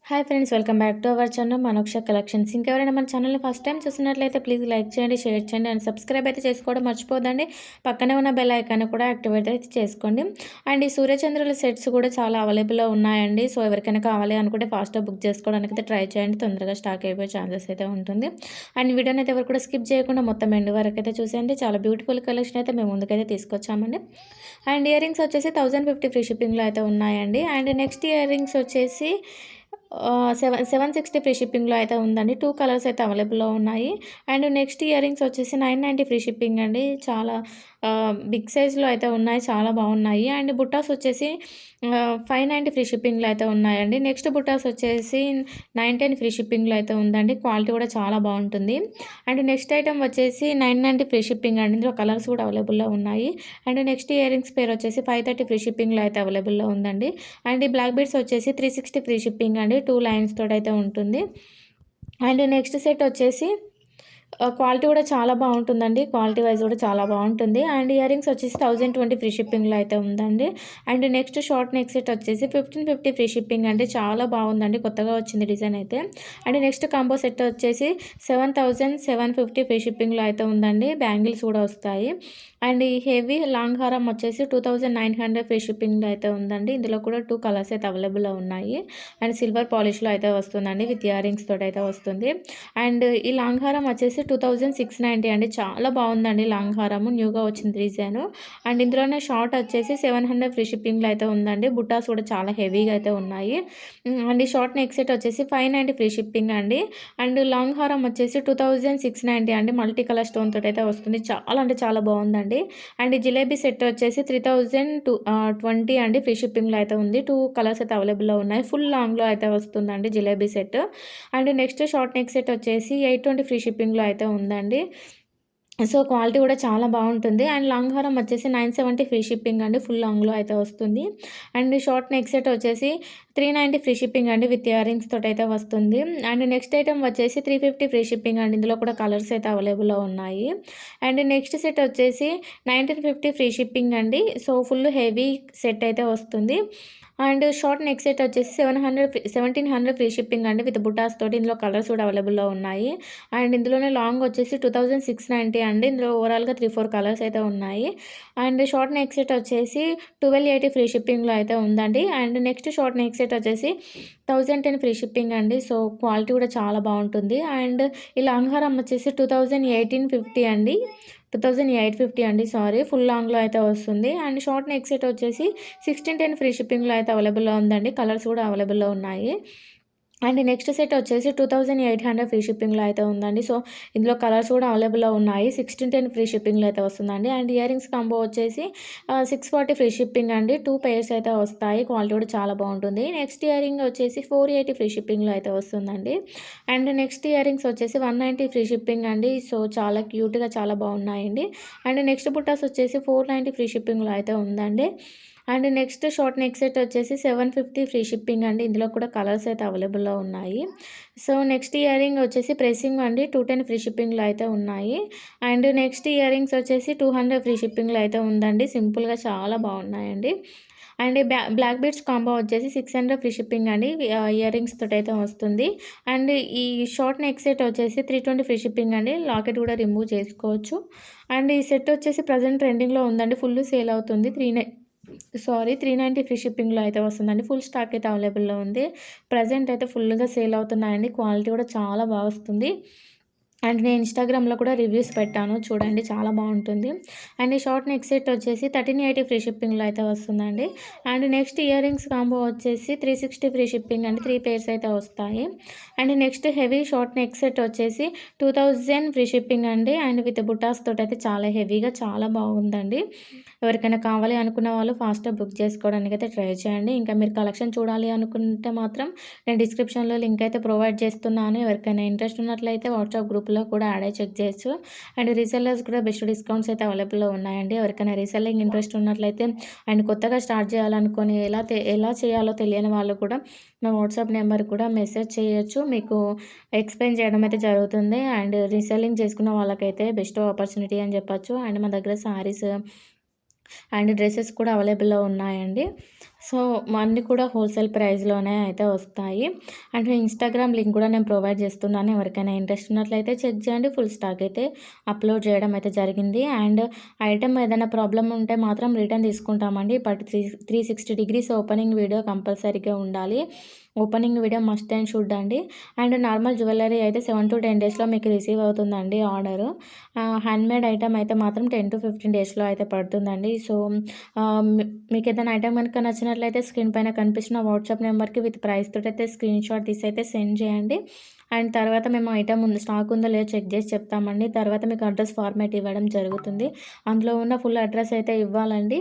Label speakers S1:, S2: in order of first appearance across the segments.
S1: Hi friends, welcome back to our channel Manoksha collections. ఇంకెవరైనా మన ఛానల్ని ఫస్ట్ టైం చూస్తున్నట్లయితే ప్లీజ్ లైక్ చేయండి, షేర్ చేయండి అండ్ సబ్స్క్రైబ్ అయితే చేసుకోవడం మర్చిపోదండి. పక్కనే ఉన్న బెల్ ఐకాన్ కూడా యాక్టివేట్ అయితే చేసుకోండి. అండ్ ఈ సూర్యచంద్రుల సెట్స్ కూడా చాలా అవైలబుల్లో ఉన్నాయండి. సో ఎవరికైనా కావాలి అనుకుంటే ఫాస్ట్గా బుక్ చేసుకోవడానికి అయితే ట్రై చేయండి. తొందరగా స్టాక్ అయిపోయే ఛాన్సెస్ అయితే ఉంటుంది. అండ్ వీడియోని అయితే ఎవరు కూడా స్కిప్ చేయకుండా మొత్తం ఎండ్ వరకు అయితే చూసేయండి. చాలా బ్యూటిఫుల్ కలెక్షన్ అయితే మేము ముందుకైతే తీసుకొచ్చామండి. అండ్ ఇయర్ రింగ్స్ వచ్చేసి 1050 ఫ్రీ షిప్పింగ్లో అయితే ఉన్నాయండి. అండ్ నెక్స్ట్ ఇయర్ రింగ్స్ వచ్చేసి 760 ఫ్రీ షిప్పింగ్లో అయితే ఉందండి. 2 కలర్స్ అయితే అవైలబుల్లో ఉన్నాయి. అండ్ నెక్స్ట్ ఇయర్ రింగ్స్ వచ్చేసి 990 ఫ్రీ షిప్పింగ్ అండి. చాలా బిగ్ సైజ్లో అయితే ఉన్నాయి, చాలా బాగున్నాయి. అండ్ బుట్టాస్ వచ్చేసి 590 ఫ్రీ షిప్పింగ్లో అయితే ఉన్నాయండి. నెక్స్ట్ బుట్టాస్ వచ్చేసి 910 ఫ్రీ షిప్పింగ్లో అయితే ఉందండి. క్వాలిటీ కూడా చాలా బాగుంటుంది. అండ్ నెక్స్ట్ ఐటమ్ వచ్చేసి 990 ఫ్రీ షిప్పింగ్ అండి. ఇందులో కలర్స్ కూడా అవైలబుల్లో ఉన్నాయి. అండ్ నెక్స్ట్ ఇయర్ రింగ్స్ పేరు వచ్చేసి 530 ఫ్రీ షిప్పింగ్లో అయితే అవైలబుల్లో ఉందండి. అండ్ ఈ బ్లాక్ బీడ్స్ వచ్చేసి 360 ఫ్రీ షిప్పింగ్ అండి. 2 లైన్స్ తోటి అయితే ఉంటుంది. అండ్ నెక్స్ట్ సెట్ వచ్చేసి క్వాలిటీ కూడా చాలా బాగుంటుందండి. క్వాలిటీ వైజ్ కూడా చాలా బాగుంటుంది. అండ్ ఇయర్ రింగ్స్ వచ్చేసి 1020 ఫ్రీ షిప్పింగ్లో అయితే ఉందండి. And next short neck set వచ్చేసి 1550 ఫ్రీ షిప్పింగ్ అండి. చాలా బాగుందండి, కొత్తగా వచ్చింది డిజైన్ అయితే. అండ్ నెక్స్ట్ కాంబో సెట్ వచ్చేసి 7750 ఫ్రీ షిప్పింగ్లో అయితే ఉందండి. బ్యాంగిల్స్ కూడా వస్తాయి. అండ్ ఈ హెవీ లాంగ్ హారం వచ్చేసి 2900 ఫ్రీ షిప్పింగ్లో అయితే ఉందండి. ఇందులో కూడా 2 కలర్స్ అయితే అవైలబుల్లో ఉన్నాయి. అండ్ సిల్వర్ పాలిష్లో అయితే వస్తుందండి, విత్ ఇయర్ రింగ్స్ తోటి అయితే వస్తుంది. అండ్ ఈ లాంగ్ హారం వచ్చేసి 2690 అండి. చాలా బాగుందండి లాంగ్ హారము, న్యూగా వచ్చింది డిజైన్. అండ్ ఇందులోనే షార్ట్ వచ్చేసి 700 ఫ్రీ షిప్పింగ్లో అయితే ఉందండి. బుట్టాస్ కూడా చాలా హెవీగా అయితే ఉన్నాయి. అండ్ ఈ షార్ట్ నెక్ సెట్ వచ్చేసి 590 ఫ్రీ షిప్పింగ్ అండి. అండ్ లాంగ్ హారం వచ్చేసి 2690 అండి. మల్టీ కలర్ స్టోన్ తోటి అయితే వస్తుంది. చాలా అంటే చాలా బాగుందండి. అండ్ ఈ జిలేబీ సెట్ వచ్చేసి 3020 అండి. ఫ్రీ షిప్పింగ్లో అయితే ఉంది. 2 కలర్స్ అయితే అవైలబుల్లో ఉన్నాయి. ఫుల్ లాంగ్లో అయితే వస్తుందండి jalebi set. And next short neck set వచ్చేసి 820 ఫ్రీ షిప్పింగ్లో అయితే ఉందండి. సో క్వాలిటీ కూడా చాలా బాగుంటుంది. అండ్ లాంగ్ హారం వచ్చేసి 970 ఫ్రీ షిప్పింగ్ అండి. ఫుల్ లాంగ్లో అయితే వస్తుంది. అండ్ షార్ట్ నెక్ సెట్ వచ్చేసి 390 ఫ్రీ షిప్పింగ్ అండి, విత్ ఇయర్ రింగ్స్ తోటి అయితే వస్తుంది. అండ్ నెక్స్ట్ ఐటమ్ వచ్చేసి 350 ఫ్రీ షిప్పింగ్ అండి. ఇందులో కూడా కలర్స్ అయితే అవైలబుల్లో ఉన్నాయి. అండ్ నెక్స్ట్ సెట్ వచ్చేసి 1950 ఫ్రీ షిప్పింగ్ అండి. సో ఫుల్ హెవీ సెట్ అయితే వస్తుంది. అండ్ షార్ట్ నెక్ సెట్ వచ్చేసి 1700 ఫ్రీ షిప్పింగ్ అండి, విత్ బుటాస్ తోటి. ఇందులో కలర్స్ కూడా అవైలబుల్లో ఉన్నాయి. అండ్ ఇందులోనే లాంగ్ వచ్చేసి 2690 అండి. ఇందులో ఓవరాల్గా 3-4 కలర్స్ అయితే ఉన్నాయి. అండ్ షార్ట్ నెక్ సెట్ వచ్చేసి 1280 ఫ్రీ షిప్పింగ్లో అయితే ఉందండి. And next short neck set వచ్చేసి 1010 ఫ్రీ షిప్పింగ్ అండి. సో క్వాలిటీ కూడా చాలా బాగుంటుంది. అండ్ ఈ లాంగ్ హారం వచ్చేసి 2850 అండి. 2850 అండి, సారీ. ఫుల్ లాంగ్లో అయితే వస్తుంది. అండ్ షార్ట్ నెక్ సెట్ వచ్చేసి 1610 ఫ్రీ షిప్పింగ్లో అయితే అవైలబుల్లో ఉందండి. కలర్స్ కూడా అవైలబుల్లో ఉన్నాయి. అండ్ నెక్స్ట్ సెట్ వచ్చేసి 2800 ఫ్రీ షిప్పింగ్లో అయితే ఉందండి. సో ఇందులో కలర్స్ కూడా అవైలబుల్లో ఉన్నాయి. 1610 ఫ్రీ షిప్పింగ్లో అయితే వస్తుందండి. అండ్ ఇయర్ రింగ్స్ కాంబో వచ్చేసి 640 ఫ్రీ షిప్పింగ్ అండి. 2 పేర్స్ అయితే వస్తాయి. క్వాలిటీ కూడా చాలా బాగుంటుంది. నెక్స్ట్ ఇయర్ రింగ్ వచ్చేసి 480 ఫ్రీ షిప్పింగ్లో అయితే వస్తుందండి. అండ్ నెక్స్ట్ ఇయర్ రింగ్స్ వచ్చేసి 190 ఫ్రీ షిప్పింగ్ అండి. సో చాలా క్యూట్గా చాలా బాగున్నాయండి. అండ్ నెక్స్ట్ బుట్టాస్ వచ్చేసి 490 ఫ్రీ షిప్పింగ్లో అయితే ఉందండి. And next short neck set వచ్చేసి 750 ఫ్రీ షిప్పింగ్ అండి. ఇందులో కూడా కలర్స్ అయితే అవైలబుల్లో ఉన్నాయి. సో నెక్స్ట్ ఇయర్ రింగ్ వచ్చేసి ప్రెసింగ్ అండి. 210 ఫ్రీ షిప్పింగ్లో అయితే ఉన్నాయి. అండ్ నెక్స్ట్ ఇయర్ రింగ్స్ వచ్చేసి 200 ఫ్రీ షిప్పింగ్లో అయితే ఉందండి. సింపుల్గా చాలా బాగున్నాయండి. అండ్ బ్లాక్ బీడ్స్ కాంబో వచ్చేసి 600 ఫ్రీ షిప్పింగ్ అండి. ఇయర్ రింగ్స్ తోటి అయితే వస్తుంది. అండ్ ఈ షార్ట్ నెక్ సెట్ వచ్చేసి 320 ఫ్రీ షిప్పింగ్ అండి. లాకెట్ కూడా రిమూవ్ చేసుకోవచ్చు. అండ్ ఈ సెట్ వచ్చేసి ప్రజెంట్ ట్రెండింగ్లో ఉందండి. ఫుల్ సేల్ అవుతుంది. 390 ఫ్రీ షిప్పింగ్లో అయితే వస్తుందండి. ఫుల్ స్టాక్ అయితే అవైలబుల్లో ఉంది. ప్రజెంట్ అయితే ఫుల్గా సేల్ అవుతున్నాయండి. క్వాలిటీ కూడా చాలా బాగా వస్తుంది. అండ్ నేను ఇన్స్టాగ్రామ్లో కూడా రివ్యూస్ పెట్టాను, చూడండి, చాలా బాగుంటుంది. అండ్ ఈ షార్ట్ నెక్ సెట్ వచ్చేసి 1380 ఫ్రీ షిప్పింగ్లో అయితే వస్తుందండి. And next ear rings combo వచ్చేసి 360 ఫ్రీ షిప్పింగ్ అండి. 3 పేర్స్ అయితే వస్తాయి. And next heavy short neck set వచ్చేసి 2000 ఫ్రీ షిప్పింగ్ అండి. అండ్ విత్ బుటాస్ తోటి అయితే చాలా హెవీగా చాలా బాగుందండి. ఎవరికైనా కావాలి అనుకున్న వాళ్ళు ఫాస్ట్గా బుక్ చేసుకోవడానికి అయితే ట్రై చేయండి. ఇంకా మీరు కలెక్షన్ చూడాలి అనుకుంటే మాత్రం నేను డిస్క్రిప్షన్లో లింక్ అయితే ప్రొవైడ్ చేస్తున్నాను. ఎవరికైనా ఇంట్రెస్ట్ ఉన్నట్లయితే వాట్సాప్ గ్రూప్లో కూడా యాడ్ అయ్యి చెక్ చేయొచ్చు. అండ్ రీసెల్లర్స్ కూడా బెస్ట్ డిస్కౌంట్స్ అయితే అవైలబుల్లో ఉన్నాయండి. ఎవరికైనా రీసెల్లింగ్ ఇంట్రెస్ట్ ఉన్నట్లయితే అండ్ కొత్తగా స్టార్ట్ చేయాలనుకొని ఎలా చేయాలో తెలియని వాళ్ళు కూడా నా వాట్సాప్ నెంబర్ కూడా మెసేజ్ చేయొచ్చు. మీకు ఎక్స్ప్లెయిన్ చేయడం అయితే జరుగుతుంది. అండ్ రీసెల్లింగ్ చేసుకున్న వాళ్ళకైతే బెస్ట్ ఆపర్చునిటీ అని చెప్పొచ్చు. అండ్ మన దగ్గర శారీస్ అండ్ డ్రెస్సెస్ కూడా అవైలబుల్లో ఉన్నాయండి. సో, అన్నీ కూడా హోల్‌సేల్ ప్రైస్‌లోనే అయితే వస్తాయి. అండ్ ఇన్‌స్టాగ్రామ్ లింక్ కూడా నేను ప్రొవైడ్ చేస్తున్నాను. ఎవరికైనా ఇంట్రెస్ట్ ఉన్నట్లయితే చెక్ చేయండి. ఫుల్ స్టాక్ అయితే అప్‌లోడ్ చేయడం అయితే జరిగింది. అండ్ ఐటెమ్ ఏదైనా ప్రాబ్లమ్ ఉంటే మాత్రం రిటర్న్ తీసుకుంటామండి. బట్ 360 డిగ్రీస్ ఓపెనింగ్ వీడియో కంపల్సరీగా ఉండాలి. Opening video must and should అండి. అండ్ నార్మల్ జ్యువెల్లరీ అయితే 7-10 డేస్‌లో మీకు రిసీవ్ అవుతుందండి ఆర్డరు. హ్యాండ్‌మేడ్ ఐటెమ్ అయితే మాత్రం 10-15 డేస్‌లో అయితే పడుతుందండి. సో, మీకేదైనా ఐటెమ్ గనుక నచ్చినట్లయితే స్క్రీన్ పైన కనిపిస్తున్న వాట్సాప్ నెంబర్‌కి విత్ ప్రైస్ తోటైతే స్క్రీన్‌షాట్ తీసైతే సెండ్ చేయండి. అండ్ తర్వాత మేము ఐటెమ్ ఉంది స్టాక్ ఉందో లేదో చెక్ చేసి చెప్తామండి. తర్వాత మీకు అడ్రస్ ఫార్మాట్ ఇవ్వడం జరుగుతుంది. అందులో ఉన్న ఫుల్ అడ్రస్ అయితే ఇవ్వాలండి.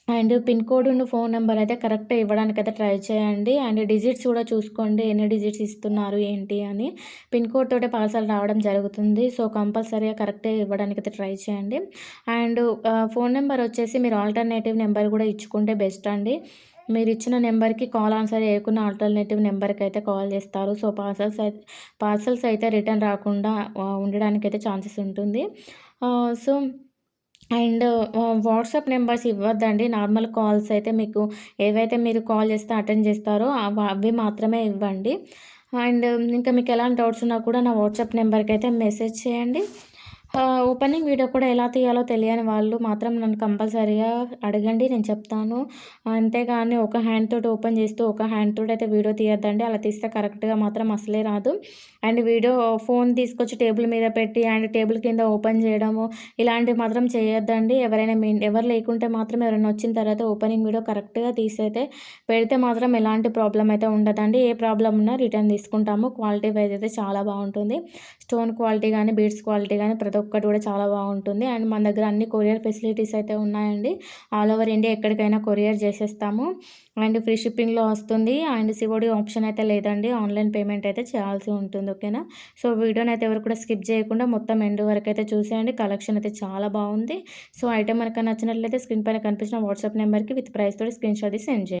S1: అండ్ పిన్ కోడ్‌ను, ఫోన్ నంబర్ అయితే కరెక్ట్‌గా ఇవ్వడానికైతే ట్రై చేయండి. అండ్ డిజిట్స్ కూడా చూసుకోండి. ఎన్ని డిజిట్స్ ఇస్తున్నారు ఏంటి అని. పిన్ కోడ్ తోటే పార్సెల్ రావడం జరుగుతుంది. సో, కంపల్సరీగా కరెక్ట్‌గా ఇవ్వడానికైతే ట్రై చేయండి. అండ్ ఫోన్ నంబర్ వచ్చేసి మీరు ఆల్టర్‌నేటివ్ నెంబర్ కూడా ఇచ్చుకుంటే బెస్ట్ అండి. మీరిచ్చిన నెంబర్‌కి కాల్ ఆన్సర్ చేయకుండా ఆల్టర్‌నేటివ్ నెంబర్‌కైతే కాల్ చేస్తారు. సో, పార్సెల్స్ అయితే రిటర్న్ రాకుండా ఉండడానికైతే ఛాన్సెస్ ఉంటుంది. సో అండ్ వాట్సాప్ నంబర్స్ ఇవ్వద్దండి. నార్మల్ కాల్స్ అయితే మీకు ఏవైతే మీరు కాల్ చేస్తే అటెండ్ చేస్తారో అవి మాత్రమే ఇవ్వండి. అండ్ ఇంకా మీకు ఎలాంటి డౌట్స్ ఉన్నా కూడా నా వాట్సాప్ నంబర్‌కైతే మెసేజ్ చేయండి. ఓపెనింగ్ వీడియో కూడా ఎలా తీయాలో తెలియని వాళ్ళు మాత్రం నన్ను కంపల్సరీగా అడగండి. నేను చెప్తాను. అంతేగాని ఒక హ్యాండ్ తోటి ఓపెన్ చేస్తూ, ఒక హ్యాండ్ తోటయితే వీడియో తీయొద్దండి. అలా తీస్తే కరెక్ట్‌గా మాత్రం అసలే రాదు. అండ్ ఫోన్ తీసుకొచ్చి టేబుల్ మీద పెట్టి అండ్ టేబుల్ కింద ఓపెన్ చేయడము ఇలాంటివి మాత్రం చేయొద్దండి. ఎవరు లేకుంటే మాత్రం ఎవరైనా వచ్చిన తర్వాత ఓపెనింగ్ వీడియో కరెక్ట్‌గా తీసైతే పెడితే మాత్రం ఎలాంటి ప్రాబ్లమ్ అయితే ఉండదండి. ఏ ప్రాబ్లమ్ ఉన్నా రిటర్న్ తీసుకుంటాము. క్వాలిటీ వైస్ అయితే చాలా బావుంటుంది. స్టోన్ క్వాలిటీ గానీ, బీడ్స్ క్వాలిటీ గానీ ప్రతి ఒక్కటి కూడా చాలా బావుంటుంది. అండ్ మన దగ్గర అన్ని కొరియర్ ఫెసిలిటీస్ అయితే ఉన్నాయండి. ఆల్ ఓవర్ ఇండియా ఎక్కడికైనా కొరియర్ చేసేస్తాము. అండ్ ఫ్రీ షిప్పింగ్‌లో వస్తుంది. అండ్ సీఓడీ ఆప్షన్ అయితే లేదండి. ఆన్‌లైన్ పేమెంట్ అయితే చేయాల్సి ఉంటుంది. ఓకేనా? సో, వీడియోనైతే ఎవరు కూడా స్కిప్ చేయకుండా మొత్తం ఎండ్ వరకైతే చూసేయండి. కలెక్షన్ అయితే చాలా బావుంది. సో, ఐటెమ్ గనక నచ్చినట్లయితే స్క్రీన్ పైన కనిపించిన వాట్సాప్ నెంబర్‌కి విత్ ప్రైస్ తోటి స్క్రీన్‌షాట్ తీసి సెండ్ చేయండి.